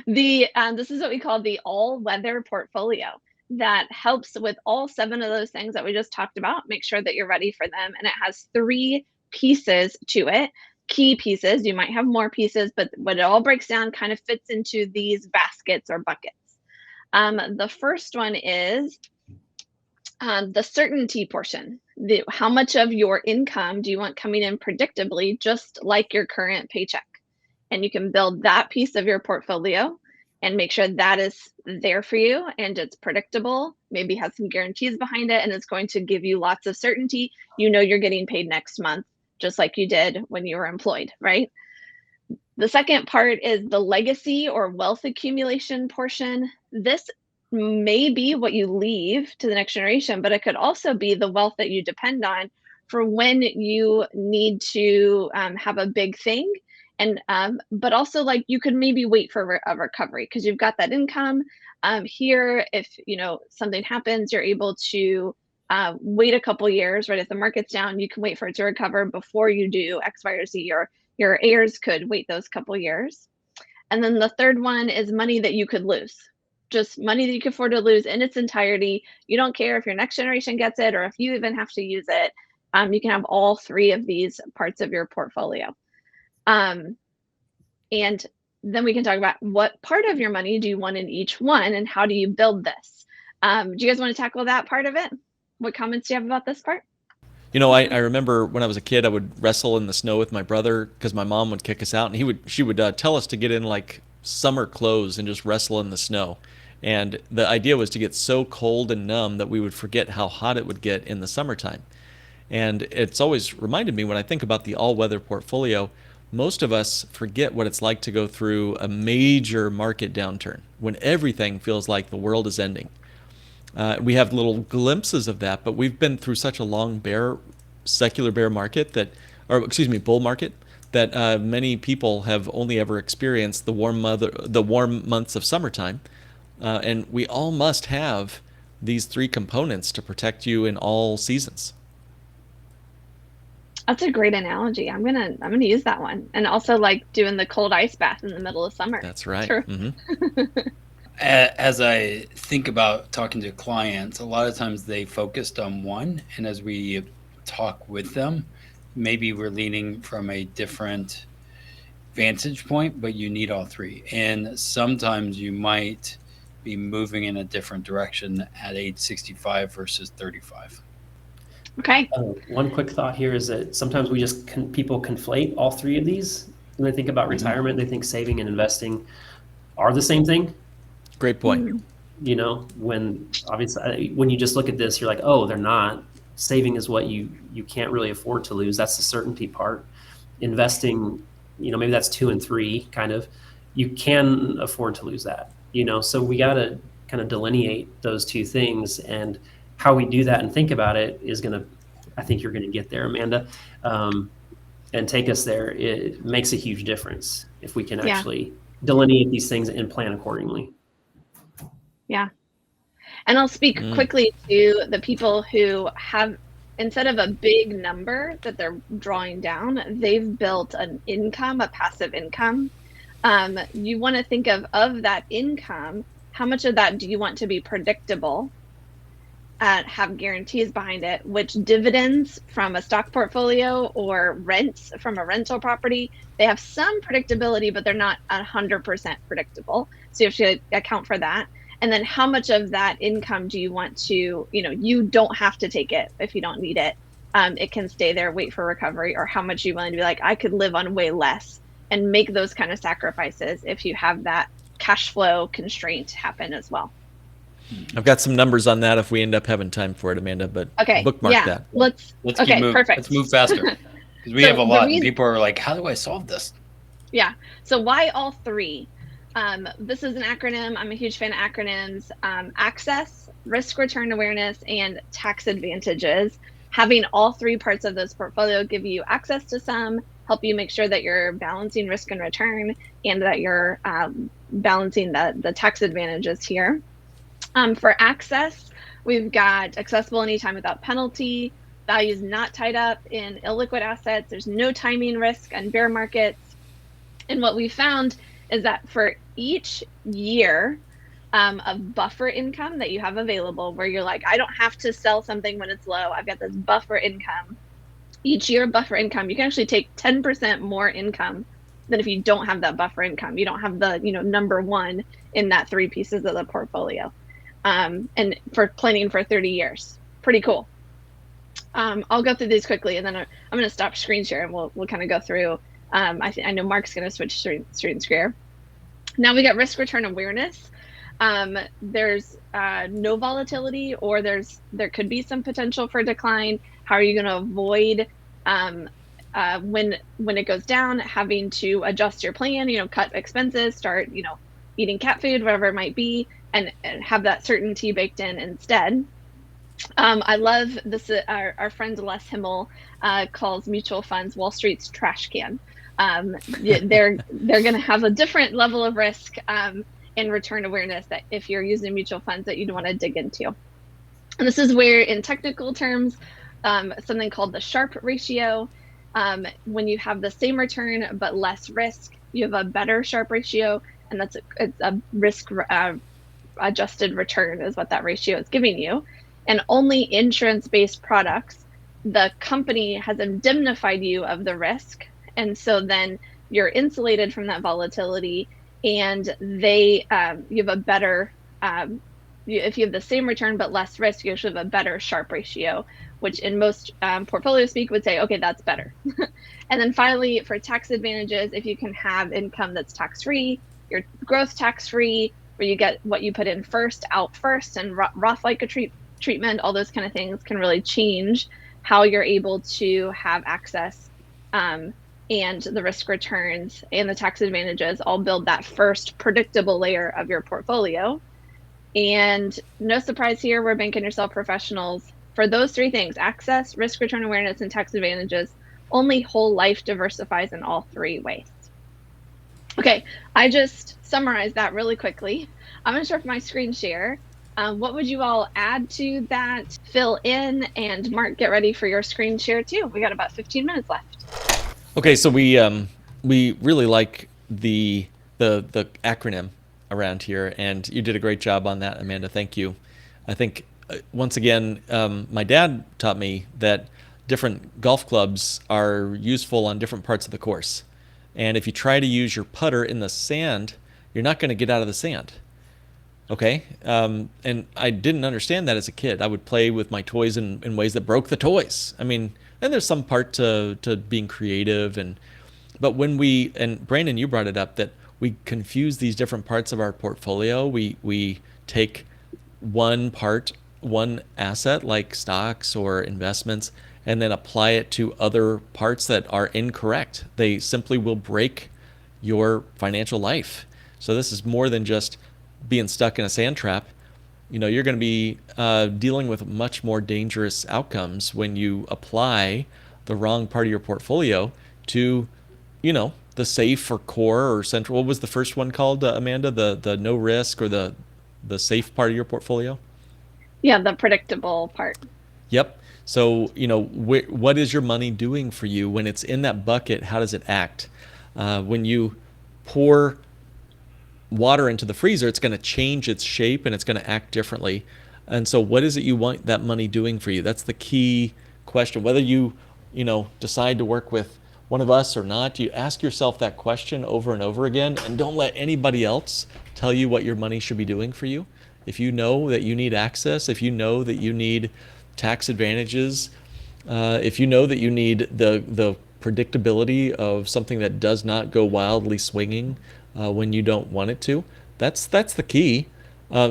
This is what we call the all-weather portfolio that helps with all 7 of those things that we just talked about. Make sure that you're ready for them. And it has 3 pieces to it, key pieces. You might have more pieces, but what it all breaks down kind of fits into these baskets or buckets. The first one is the certainty portion. How much of your income do you want coming in predictably, just like your current paycheck? And you can build that piece of your portfolio and make sure that is there for you and it's predictable, maybe has some guarantees behind it, and it's going to give you lots of certainty. You know you're getting paid next month, just like you did when you were employed, right? The second part is the legacy or wealth accumulation portion. This may be what you leave to the next generation, but it could also be the wealth that you depend on for when you need to have a big thing. And but also, like, you could maybe wait for a recovery because you've got that income here. If something happens, you're able to wait a couple years, right? If the market's down, you can wait for it to recover before you do X, Y, or Z. Or your heirs could wait those couple years. And then the third one is money that you could lose. Just money that you can afford to lose in its entirety. You don't care if your next generation gets it or if you even have to use it. You can have all 3 of these parts of your portfolio. And then we can talk about what part of your money do you want in each one and how do you build this? Do you guys want to tackle that part of it? What comments do you have about this part? I remember when I was a kid, I would wrestle in the snow with my brother because my mom would kick us out, and she would tell us to get in like summer clothes and just wrestle in the snow. And the idea was to get so cold and numb that we would forget how hot it would get in the summertime. And it's always reminded me when I think about the all-weather portfolio, most of us forget what it's like to go through a major market downturn when everything feels like the world is ending. We have little glimpses of that, but we've been through such a long secular bear market bull market, that many people have only ever experienced the warm months of summertime. And we all must have these 3 components to protect you in all seasons. That's a great analogy. I'm gonna use that one. And also, like, doing the cold ice bath in the middle of summer. That's right. Sure. Mm-hmm. As I think about talking to clients, a lot of times they focused on one, and as we talk with them, maybe we're leaning from a different vantage point, but you need all 3. And sometimes you might be moving in a different direction at age 65 versus 35. Okay. One quick thought here is that sometimes people conflate all 3 of these. When they think about retirement, they think saving and investing are the same thing. Great point. When obviously when you just look at this, you're like, oh, they're not. Saving is what you can't really afford to lose. That's the certainty part. Investing, maybe that's 2 and 3 kind of. You can afford to lose that. So we got to kind of delineate those 2 things, and how we do that and think about it is I think you're going to get there, Amanda, and take us there. It makes a huge difference if we can actually delineate these things and plan accordingly. Yeah. And I'll speak quickly to the people who have, instead of a big number that they're drawing down, they've built an income, a passive income. You want to think of that income, how much of that do you want to be predictable, have guarantees behind it, which dividends from a stock portfolio or rents from a rental property, they have some predictability, but they're not 100% predictable. So you have to account for that. And then how much of that income do you want to, you don't have to take it if you don't need it. It can stay there, wait for recovery, or how much you willing to be like, I could live on way less and make those kind of sacrifices if you have that cash flow constraint happen as well. I've got some numbers on that if we end up having time for it, Amanda, but bookmark that. Let's keep moving. Perfect. Let's move faster because we have a lot and people are like, how do I solve this? Yeah. So why all 3? This is an acronym. I'm a huge fan of acronyms. Access, risk return awareness, and tax advantages. Having all 3 parts of this portfolio give you access to some help you make sure that you're balancing risk and return and that you're balancing the tax advantages here. For access, we've got accessible anytime without penalty, values not tied up in illiquid assets. There's no timing risk on bear markets. And what we found is that for each year of buffer income that you have available, where you're like, I don't have to sell something when it's low, I've got this buffer income. Each year of buffer income, you can actually take 10% more income than if you don't have that buffer income. You don't have the, number one in that 3 pieces of the portfolio. And for planning for 30 years. Pretty cool. I'll go through these quickly, and then I'm going to stop screen share, and we'll kind of go through. I know Mark's going to switch screen share. Now we got risk return awareness. There's no volatility, or there could be some potential for decline. How are you going to avoid when it goes down, having to adjust your plan? Cut expenses, start eating cat food, whatever it might be, and have that certainty baked in instead. I love this. Our friend Les Himmel calls mutual funds Wall Street's trash can. They're going to have a different level of risk and return awareness that if you're using mutual funds that you'd want to dig into. And this is where, in technical terms, something called the Sharpe ratio. When you have the same return but less risk, you have a better Sharpe ratio, and it's a risk adjusted return is what that ratio is giving you. And only insurance-based products, the company has indemnified you of the risk, and so then you're insulated from that volatility, and you have a better, if you have the same return but less risk, you actually have a better Sharpe ratio, which in most portfolio speak would say, okay, that's better. And then finally, for tax advantages, if you can have income that's tax-free, your growth tax-free, where you get what you put in first, out first, and Roth like treatment, all those kind of things can really change how you're able to have access, and the risk returns and the tax advantages all build that first predictable layer of your portfolio. And no surprise here, we're banking yourself professionals. For those 3 things, access, risk return awareness, and tax advantages, only whole life diversifies in all 3 ways. Okay, I just summarized that really quickly. I'm going to start my screen share. What would you all add to that, fill in, and Mark, get ready for your screen share too. We got about 15 minutes left. Okay, so we really like the acronym around here, and you did a great job on that, Amanda. Thank you. I think once again, my dad taught me that different golf clubs are useful on different parts of the course, and if you try to use your putter in the sand, you're not going to get out of the sand. Okay, and I didn't understand that as a kid. I would play with my toys in ways that broke the toys. I mean, and there's some part to being creative, but when and Brandon, you brought it up, that we confuse these different parts of our portfolio. We take one asset like stocks or investments and then apply it to other parts that are incorrect. They simply will break your financial life. So this is more than just being stuck in a sand trap. You're going to be dealing with much more dangerous outcomes when you apply the wrong part of your portfolio to, the safe or core or central. What was the first one called, Amanda? The no risk or the safe part of your portfolio? Yeah, the predictable part. Yep. So, what is your money doing for you when it's in that bucket? How does it act? When you pour water into the freezer, it's going to change its shape and it's going to act differently. And so what is it you want that money doing for you? That's the key question. Whether you decide to work with one of us or not, you ask yourself that question over and over again, and don't let anybody else tell you what your money should be doing for you. If you know that you need access, if you know that you need tax advantages, if you know that you need the predictability of something that does not go wildly swinging when you don't want it to, that's the key.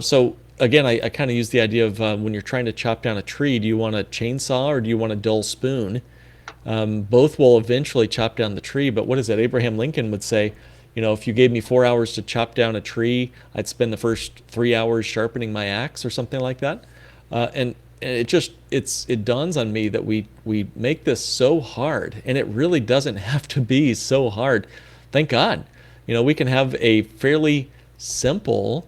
So again, I kind of use the idea of when you're trying to chop down a tree, do you want a chainsaw or do you want a dull spoon? Both will eventually chop down the tree, but what is it? Abraham Lincoln would say, if you gave me 4 hours to chop down a tree, I'd spend the first 3 hours sharpening my axe or something like that. And it dawns on me that we make this so hard, and it really doesn't have to be so hard. Thank God. We can have a fairly simple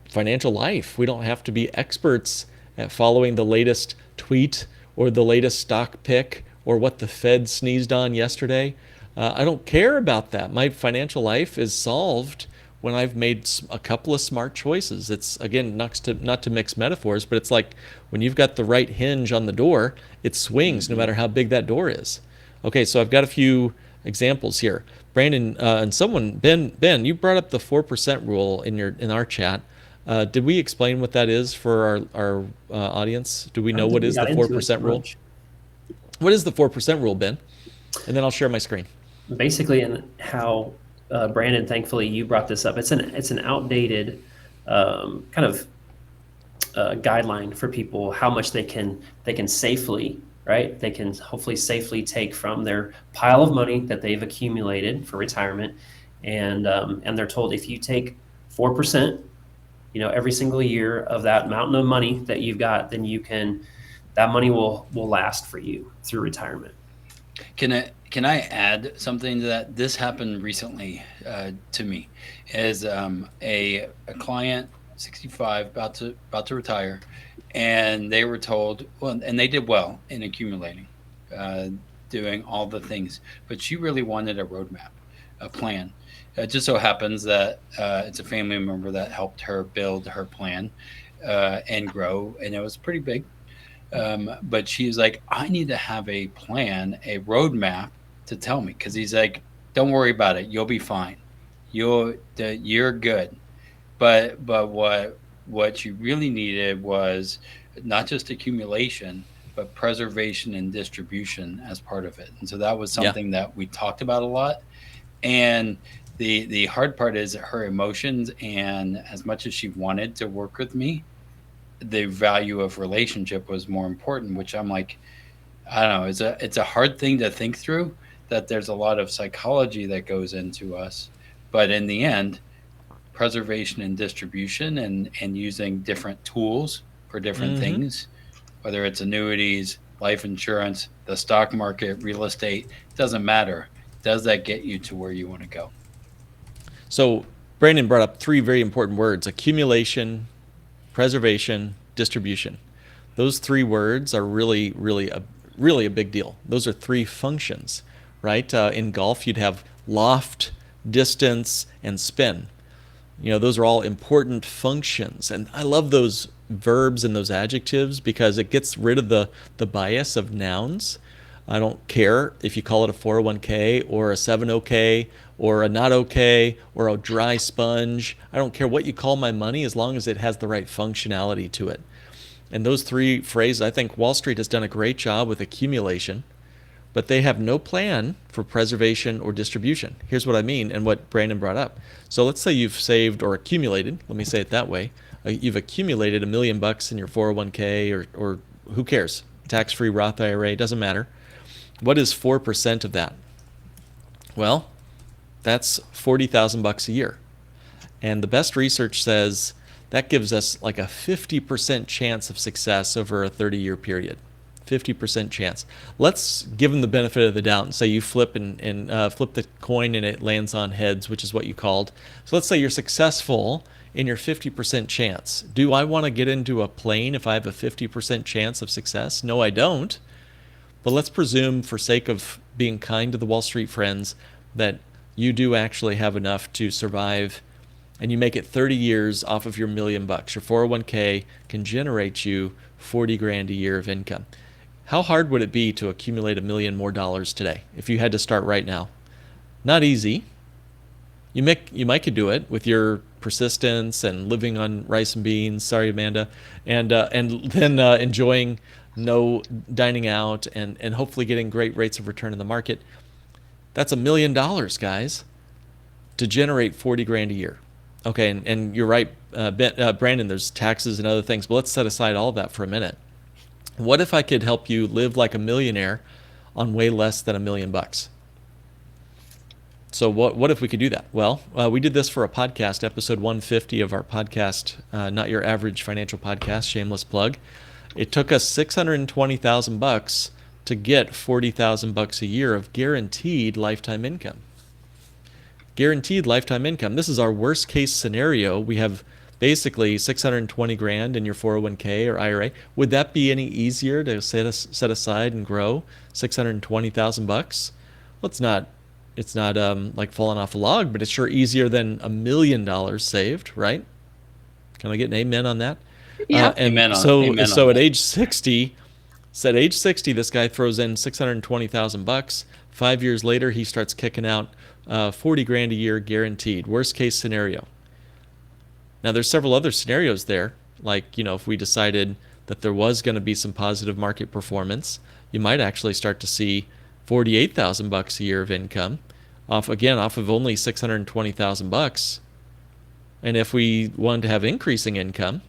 financial life. We don't have to be experts at following the latest tweet or the latest stock pick or what the Fed sneezed on yesterday. I don't care about that. My financial life is solved when I've made a couple of smart choices. It's, again, not to mix metaphors, but it's like when you've got the right hinge on the door, it swings no matter how big that door is. Okay, so I've got a few examples here. Brandon and someone, Ben, you brought up the 4% rule in our chat. Did we explain what that is for our audience? Do we know what is the 4% rule? What is the 4% rule, Ben? And then I'll share my screen. Basically, and how Brandon, thankfully you brought this up. It's an outdated kind of guideline for people, how much they can safely, right? They can hopefully safely take from their pile of money that they've accumulated for retirement, and they're told if you take 4%, every single year of that mountain of money that you've got, then that money will last for you through retirement. Can I add something to that? This happened recently to me. As a client, 65, about to retire, and they were told, well, and they did well in accumulating, doing all the things, but she really wanted a roadmap, a plan. It just so happens that it's a family member that helped her build her plan and grow, and it was pretty big. But she's like, I need to have a plan, a roadmap to tell me, because he's like, don't worry about it, you'll be fine, you're good. But what you really needed was not just accumulation, but preservation and distribution as part of it. And so that was something that we talked about a lot. And the hard part is her emotions, and as much as she wanted to work with me, the value of relationship was more important, which I'm like, I don't know, it's a hard thing to think through, that there's a lot of psychology that goes into us. But in the end, preservation and distribution and using different tools for different things, whether it's annuities, life insurance, the stock market, real estate, doesn't matter. Does that get you to where you want to go? So Brandon brought up three very important words: accumulation, preservation, distribution. Those three words are really a big deal. Those are three functions, right? In golf, you'd have loft, distance, and spin. Those are all important functions. And I love those verbs and those adjectives because it gets rid of the bias of nouns. I don't care if you call it a 401k or a 7OK or a not okay or a dry sponge. I don't care what you call my money as long as it has the right functionality to it. And those three phrases, I think Wall Street has done a great job with accumulation, but they have no plan for preservation or distribution. Here's what I mean, and what Brandon brought up. So let's say you've saved or accumulated, let me say it that way, you've accumulated $1 million in your 401k or who cares, tax-free Roth IRA, doesn't matter. What is 4% of that? Well, that's $40,000 a year. And the best research says that gives us like a 50% chance of success over a 30-year period. 50% chance. Let's give them the benefit of the doubt and say you flip and flip the coin and it lands on heads, which is what you called. So let's say you're successful in your 50% chance. Do I want to get into a plane if I have a 50% chance of success? No, I don't. But let's presume, for sake of being kind to the Wall Street friends, that you do actually have enough to survive, and you make it 30 years off of your $1 million. Your 401k can generate you 40 grand a year of income. How hard would it be to accumulate $1 million more today if you had to start right now? Not easy. You might could do it with your persistence and living on rice and beans. Sorry, Amanda, and then enjoying no dining out and hopefully getting great rates of return in the market. That's $1 million, guys, to generate 40 grand a year. Okay, and you're right, Brandon, there's taxes and other things, but let's set aside all of that for a minute. What if I could help you live like a millionaire on way less than $1 million? So what if we could do that? Well, we did this for a podcast, episode 150 of our podcast, Not Your Average Financial Podcast, shameless plug. It took us $620,000 to get $40,000 a year of guaranteed lifetime income. Guaranteed lifetime income. This is our worst case scenario. We have basically 620 grand in your 401k or IRA. Would that be any easier to set aside and grow 620,000 bucks? Well, it's not like falling off a log, but it's sure easier than $1 million saved, right? Can I get an amen on that? Yeah. And Amen on- so amen so on at that. age 60, this guy throws in 620,000 bucks. 5 years later, he starts kicking out 40 grand a year guaranteed. Worst case scenario. Now, there's several other scenarios there. Like, if we decided that there was going to be some positive market performance, you might actually start to see 48,000 bucks a year of income off of only 620,000 bucks. And if we wanted to have increasing income,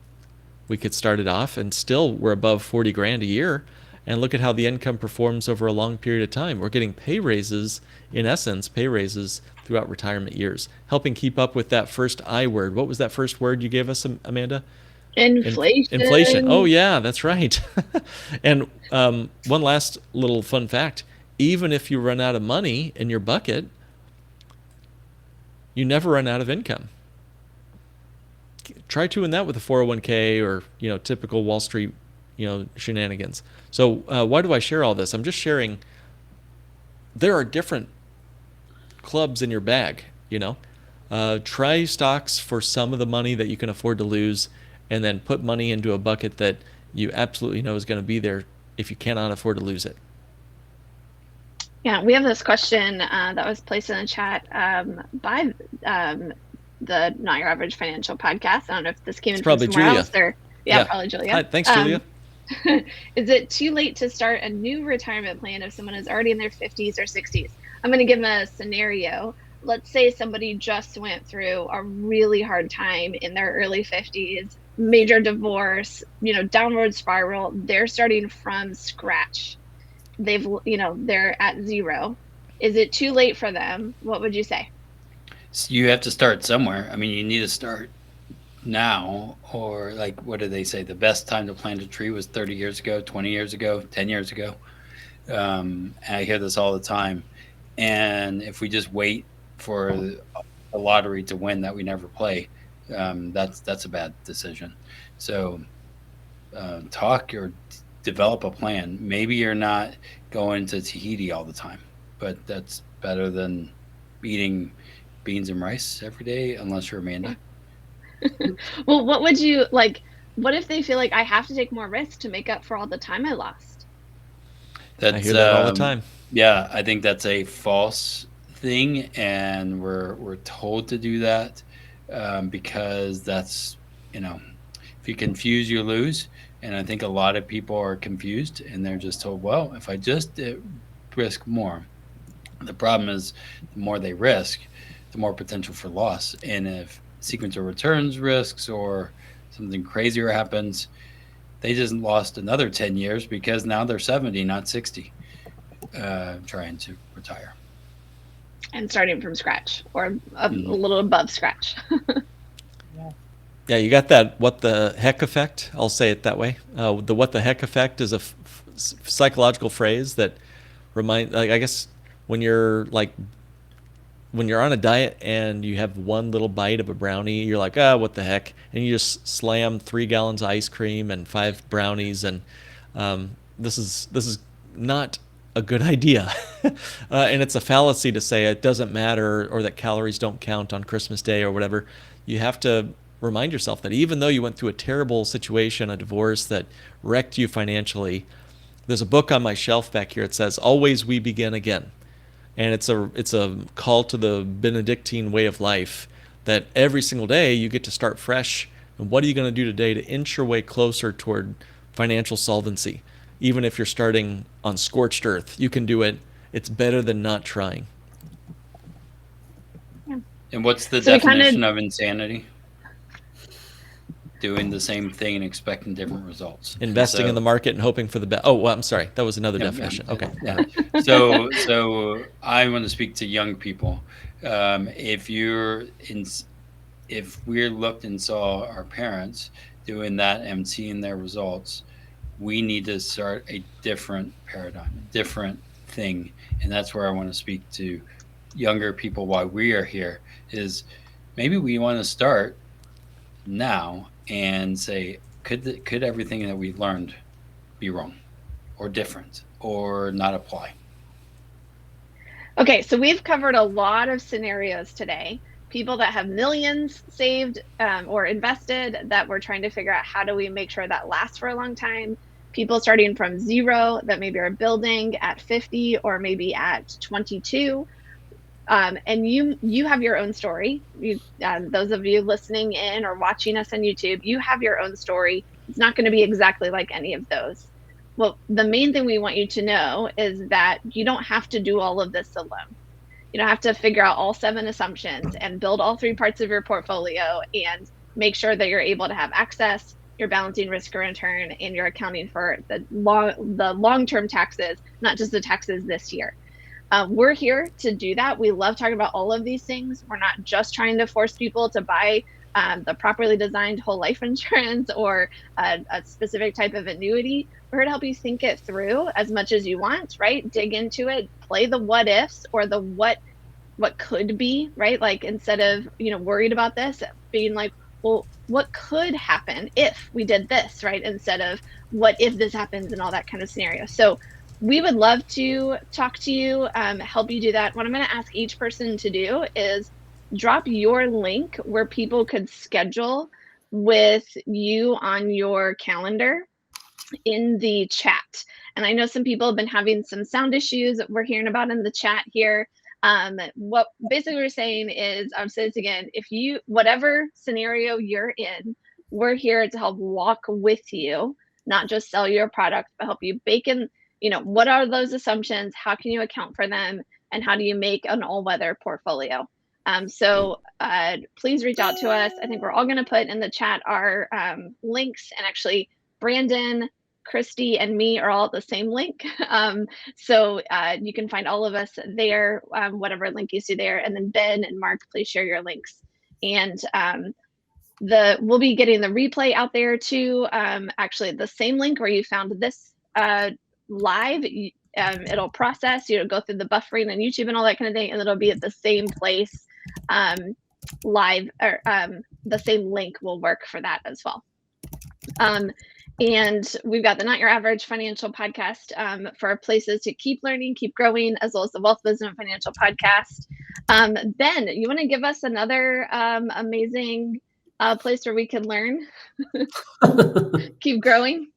we could start it off and still we're above 40 grand a year. And look at how the income performs over a long period of time. We're getting pay raises, in essence, throughout retirement years, helping keep up with that first I word. What was that first word you gave us, Amanda? Inflation. Inflation. Oh, yeah, that's right. And one last little fun fact. Even if you run out of money in your bucket, you never run out of income. Try doing that with a 401k or, typical Wall Street, shenanigans. So why do I share all this? I'm just sharing there are different clubs in your bag, Try stocks for some of the money that you can afford to lose, and then put money into a bucket that you absolutely know is going to be there if you cannot afford to lose it. Yeah, we have this question that was placed in the chat by the Not Your Average Financial podcast. I don't know if this came in from somewhere else or probably Julia. Hi, thanks, Julia. Is it too late to start a new retirement plan if someone is already in their 50s or 60s? I'm going to give a scenario. Let's say somebody just went through a really hard time in their early 50s, major divorce, downward spiral. They're starting from scratch. They're at zero. Is it too late for them? What would you say? So you have to start somewhere. I mean, you need to start now, or like, what do they say? The best time to plant a tree was 30 years ago, 20 years ago, 10 years ago. And I hear this all the time. And if we just wait for a lottery to win that we never play, that's a bad decision. So talk or develop a plan. Maybe you're not going to Tahiti all the time, but that's better than eating beans and rice every day, unless you're Amanda. Well, what would you like? What if they feel like I have to take more risk to make up for all the time I lost? I hear that all the time. Yeah, I think that's a false thing, and we're told to do that because that's, if you confuse, you lose. And I think a lot of people are confused, and they're just told, well, if I just risk more. The problem is the more they risk, the more potential for loss. And if sequence of returns risks or something crazier happens, they just lost another 10 years because now they're 70, not 60, trying to retire. And starting from scratch or a little above scratch. Yeah, you got that what the heck effect. I'll say it that way. The what the heck effect is a psychological phrase that I guess when you're on a diet and you have one little bite of a brownie, you're like, what the heck? And you just slam 3 gallons of ice cream and 5 brownies. And this is not a good idea. And it's a fallacy to say it doesn't matter or that calories don't count on Christmas Day or whatever. You have to remind yourself that even though you went through a terrible situation, a divorce that wrecked you financially, there's a book on my shelf back here. It says, "Always we begin again." And it's a call to the Benedictine way of life that every single day you get to start fresh. And what are you going to do today to inch your way closer toward financial solvency? Even if you're starting on scorched earth, you can do it. It's better than not trying. Yeah. And what's the definition of insanity? Doing the same thing and expecting different results. Investing in the market and hoping for the best. Oh, well, I'm sorry. That was another definition. Okay. Yeah. So I want to speak to young people. If we looked and saw our parents doing that and seeing their results, we need to start a different paradigm, a different thing. And that's where I want to speak to younger people why we are here is maybe we want to start now and say, could everything that we learned be wrong or different or not apply? Okay, so we've covered a lot of scenarios today. People that have millions saved or invested that we're trying to figure out how do we make sure that lasts for a long time. People starting from zero that maybe are building at 50 or maybe at 22. And you have your own story. Those of you listening in or watching us on YouTube, you have your own story. It's not going to be exactly like any of those. Well, the main thing we want you to know is that you don't have to do all of this alone. You don't have to figure out all 7 assumptions and build all 3 parts of your portfolio and make sure that you're able to have access, you're balancing risk or return, and you're accounting for the long-term taxes, not just the taxes this year. We're here to do that. We love talking about all of these things. We're not just trying to force people to buy the properly designed whole life insurance or a specific type of annuity. We're here to help you think it through as much as you want, right? Dig into it, play the what ifs or the what could be, right? Like instead of, worried about this, being like, well, what could happen if we did this, right? Instead of what if this happens and all that kind of scenario. So we would love to talk to you, help you do that. What I'm going to ask each person to do is drop your link where people could schedule with you on your calendar in the chat. And I know some people have been having some sound issues that we're hearing about in the chat here. What basically we're saying is, I'll say this again, whatever scenario you're in, we're here to help walk with you, not just sell your product, but help you bake in, what are those assumptions? How can you account for them? And how do you make an all-weather portfolio? So please reach out to us. I think we're all going to put in the chat our links, and actually Brandon, Kristi, and me are all at the same link. So you can find all of us there, whatever link you see there. And then Ben and Mark, please share your links. And we'll be getting the replay out there too. Actually, the same link where you found this live, it'll process, go through the buffering and YouTube and all that kind of thing, and it'll be at the same place live, or the same link will work for that as well. And we've got the Not Your Average Financial Podcast for places to keep learning, keep growing, as well as the Wealth Wisdom Financial Podcast. Ben, you want to give us another amazing place where we can learn, keep growing?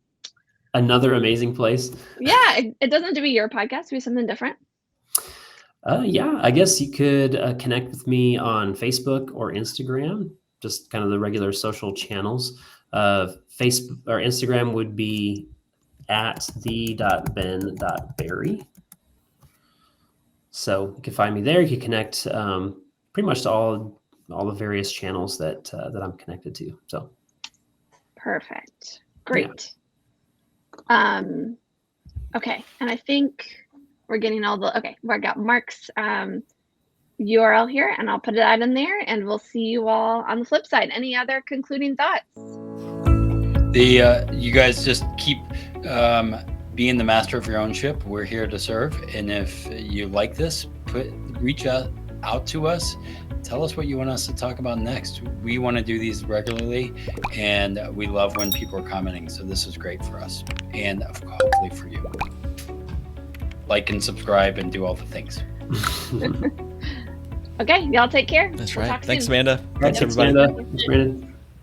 Another amazing place. Yeah, it doesn't have to be your podcast. It could be something different. Yeah, I guess you could connect with me on Facebook or Instagram, just kind of the regular social channels. Facebook or Instagram would be at the.ben.berry. So you can find me there. You can connect pretty much to all the various channels that I'm connected to. So perfect. Great. Yeah. Okay, and I think we're getting all the, okay, I got Mark's URL here, and I'll put that in there, and we'll see you all on the flip side. Any other concluding thoughts? You guys just keep being the master of your own ship. We're here to serve, and if you like this, reach out to us. Tell us what you want us to talk about next. We want to do these regularly, and we love when people are commenting. So this is great for us, and hopefully for you. Like and subscribe and do all the things. Okay, y'all take care. That's We'll right. talk Thanks, soon. Amanda. Thanks, everybody. Amanda. Thanks, Brandon.